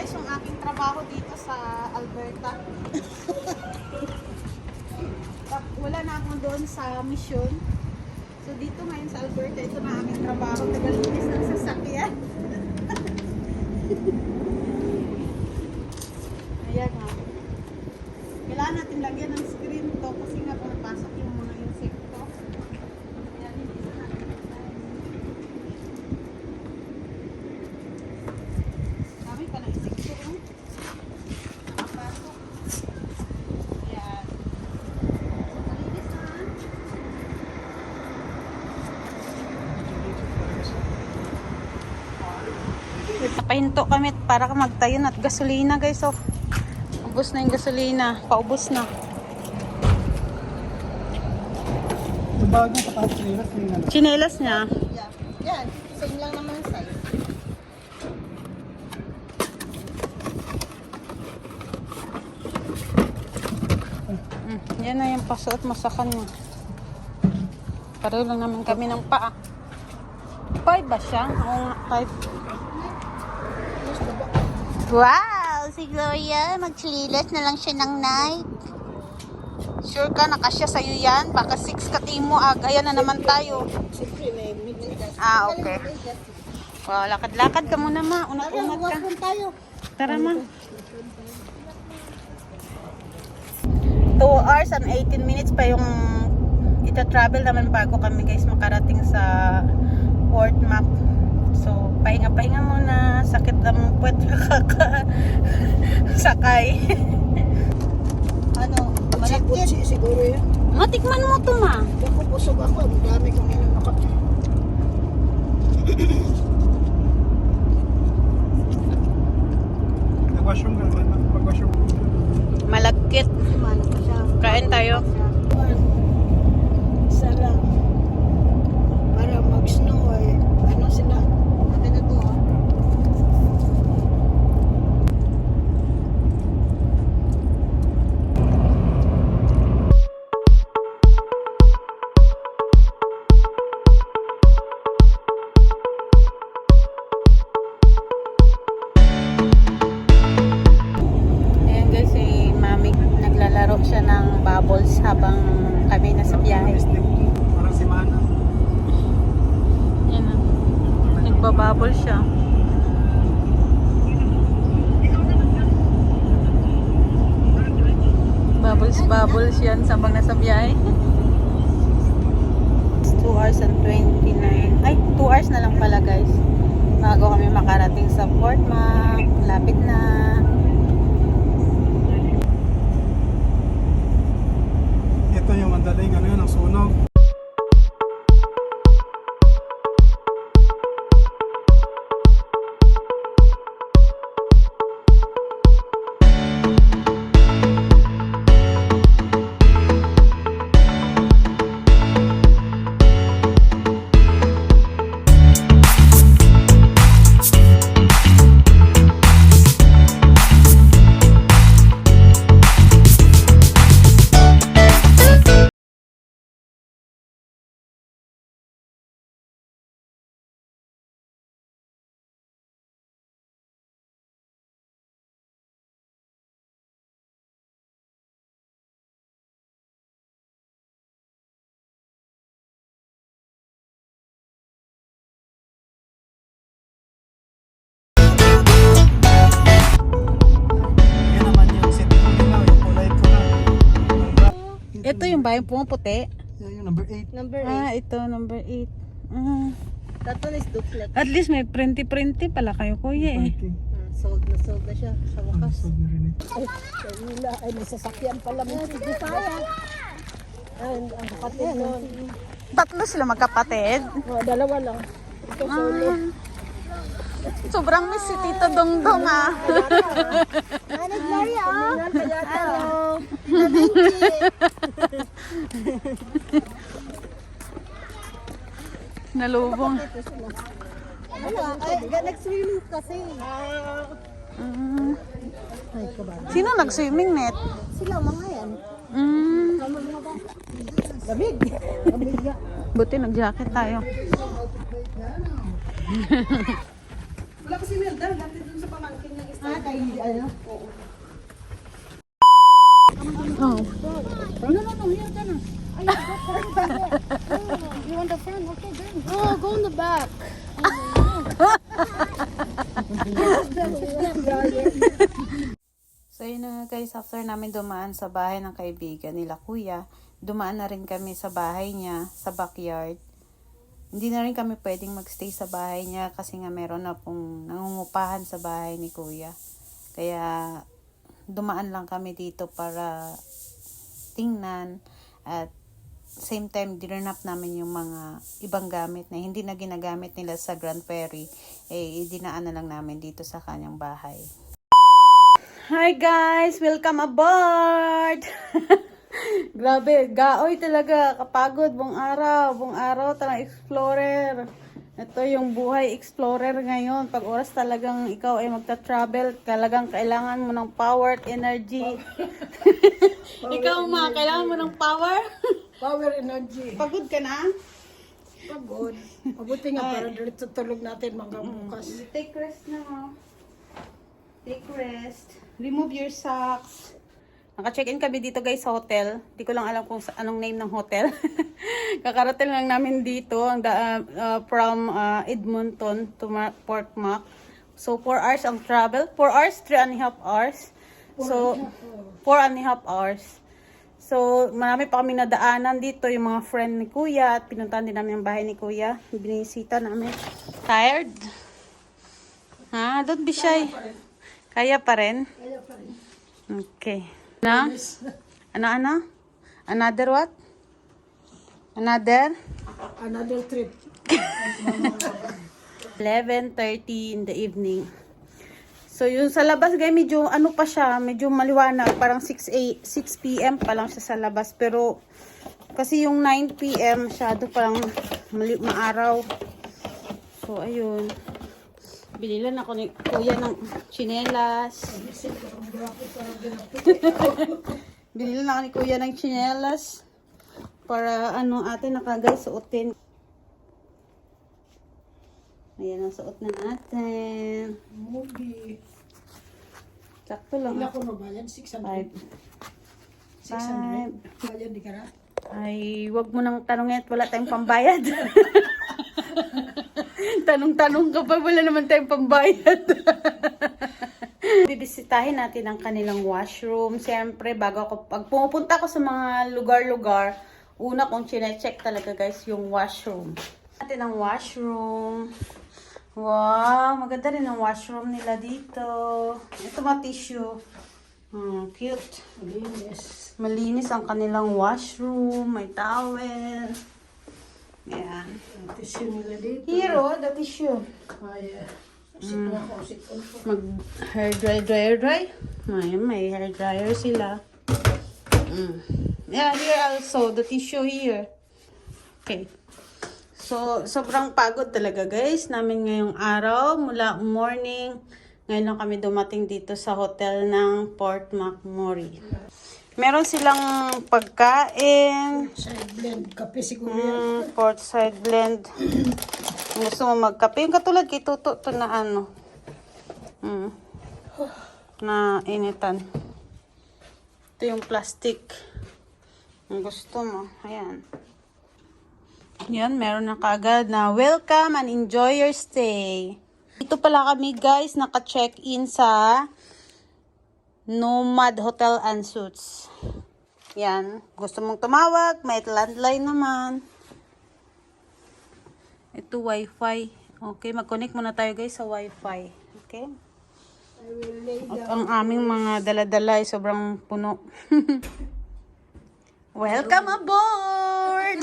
guys yung aking trabaho dito sa Alberta. Wala na ako doon sa mission. So dito ngayon sa Alberta, ito na aming trabaho. Tagalinis ng sasakyan. Ayan ha. Kailangan natin lagyan ng screen to kasi nga pumapasok yung mga insekto. Ayan, hindi natin. Dami pa na insekto. Nakapasok. Ayan. Malinis na. Pahinto kami para magtayo at gasolina guys. So, ubos na yung gasolina. Paubos na. Yung bag mo sa chinelas niya. Chinelas niya. Yan, same lang naman ang size. Yan na yung pasuot mo sa kanya. Pareho lang naman kami ng paa. 5 ba siya? Oo nga, 5. Wow! Si Gloria, magchililas na lang siya ng night. Sure ka, nakasya sa'yo yan? Baka 6 katimo, gaya na naman tayo. Siyempre, may Okay. Wow, lakad-lakad ka muna ma. Unat-unat ka. tayo. Tara ma. 2 hours and 18 minutes pa yung ita-travel naman bago kami guys makarating sa Fort Mac. So, pahinga-pahinga muna. Sakit ang puwet sakay. Ano, malakit. Siguro yan. Matikman mo to ma. Ako, busog ako. Ang dami kong inanakap. Nag-washroom ka naman. Pag-washroom. Malagkit. Mano pa siya. Kain tayo. Isa lang. Para mag-snow eh. Ano sila? Akin na to ha. Ayan guys, si Mami naglalaro siya ng bubbles habang kami nasa biyahe. Parang si Mana. Yan na. Nagbabubble siya. Bubbles yan habang nasa biyahe. 2 hours and 29. Ay, 2 hours na lang pala guys. Bago kami makarating sa Fort Mac. Lapit na. Ito yung mandaling ano yun, ang sunog. Yan naman yung setting ng ilaw, yung kulay pula. Ito yung ba yung pumuputi? Yan yung number 8. Number 8. Ito number 8. That one is duplex. At least may printy-printy pala kayo kuya eh. Sold na siya sa wakas. Sold na rin ito. Ay, kanila. Ay, may sasakyan pala. Sige, kaya. Ay, ang kapatid nun. Tatlo sila magkapatid. Oh, dalawa lang. Ito solo. Sobrang miss si Tito Dongdong ah. Ano, Gloria? Hello. Nalubong. Ano, ay, nag-swimming kasi. Ay, kababa. Sino nag-swimming net? Sila, mga yan. Lamig. Lamig nga. Buti nag-jacket tayo. Wala kasi Melda, dati dun sa pamangkin ng isda. ano? Oh. No, here ka na. You want the front? Okay, then. Oh, go in the back. So yun na nga guys, after namin dumaan sa bahay ng kaibigan nila kuya, dumaan na rin kami sa bahay niya, sa backyard. Hindi na rin kami pwedeng magstay sa bahay niya kasi nga meron na pong nangungupahan sa bahay ni kuya. Kaya dumaan lang kami dito para tingnan at same time dinanap namin yung mga ibang gamit na hindi na ginagamit nila sa Grand Prairie, dinaan na lang namin dito sa kanyang bahay. Hi guys! Welcome aboard! Grabe, gaoy talaga, kapagod, buong araw, talagang explorer. Ito yung buhay explorer ngayon. Pag oras talagang ikaw ay magta-travel, talagang kailangan mo ng power at energy. Ikaw ma, kailangan mo ng power? Power energy. Pagod ka na? Pagod. Mabuti nga para dito tulog natin mga bukas. Take rest na mo. Take rest. Remove your socks. Naka-check-in kami dito guys sa hotel. Hindi ko lang alam kung anong name ng hotel. Kakarating lang namin dito from Edmonton to Port Mac. So 4 hours ang travel. 4 hours, 3.5 hours. So 4.5 hours. So marami pa kami nadaanan dito. Yung mga friend ni Kuya at pinuntahan din namin ang bahay ni Kuya. Binisita namin. Tired? Ha? Don't be shy. Kaya pa rin? Kaya pa rin. Okay. Na? Ano? Another what? Another trip. 11:30 in the evening. So yung sa labas guys, medyo ano pa siya, medyo maliwanag, parang 6 PM pa lang siya sa labas, pero kasi yung 9 PM masyado parang maaraw. So ayun. Binilan ako ni Kuya ng tsinelas. Binilan ako ni Kuya ng tsinelas para atin nakagay suotin. Ayan ang suot na natin. Movie. Sakto lang. Ilan ko mabayan? 600. 5. Bayan di ka na? Ay, wag mo nang tanongin at wala tayong pambayad. Tanong-tanong ka pa, wala naman tayong pambayad. Bibisitahin natin ang kanilang washroom. Siyempre, pag pumupunta ako sa mga lugar-lugar, una kong chine-check talaga guys yung washroom. Natin ang washroom. Wow, maganda rin ang washroom nila dito. Ito mga tissue. Cute. Malinis. Malinis ang kanilang washroom. May towel. Ayan. Ang tissue nila dito. Hero, the tissue. Ay, sit na ako, sit on ko. Mag hair dry. May hair dryer sila. Yeah, here also, the tissue here. Okay. So, sobrang pagod talaga guys namin ngayong araw. Mula morning, ngayon lang kami dumating dito sa hotel ng Port McMurray. Meron silang pagkain. Side blend, kape siguro yan. Port side blend. Kung gusto mo magkape. Yung katulad kay Tuto to na na initan. Ito yung plastic. Kung gusto mo. Ayan. Yan, meron na kaagad na welcome and enjoy your stay. Dito pala kami guys, naka-check-in sa Nomad Hotel and Suites. Yan. Gusto mong tumawag, may landline naman. Ito wifi. Okay, mag-connect muna tayo guys sa wifi. Okay? I will lay At ang aming mga dala-dala ay sobrang puno. Welcome aboard!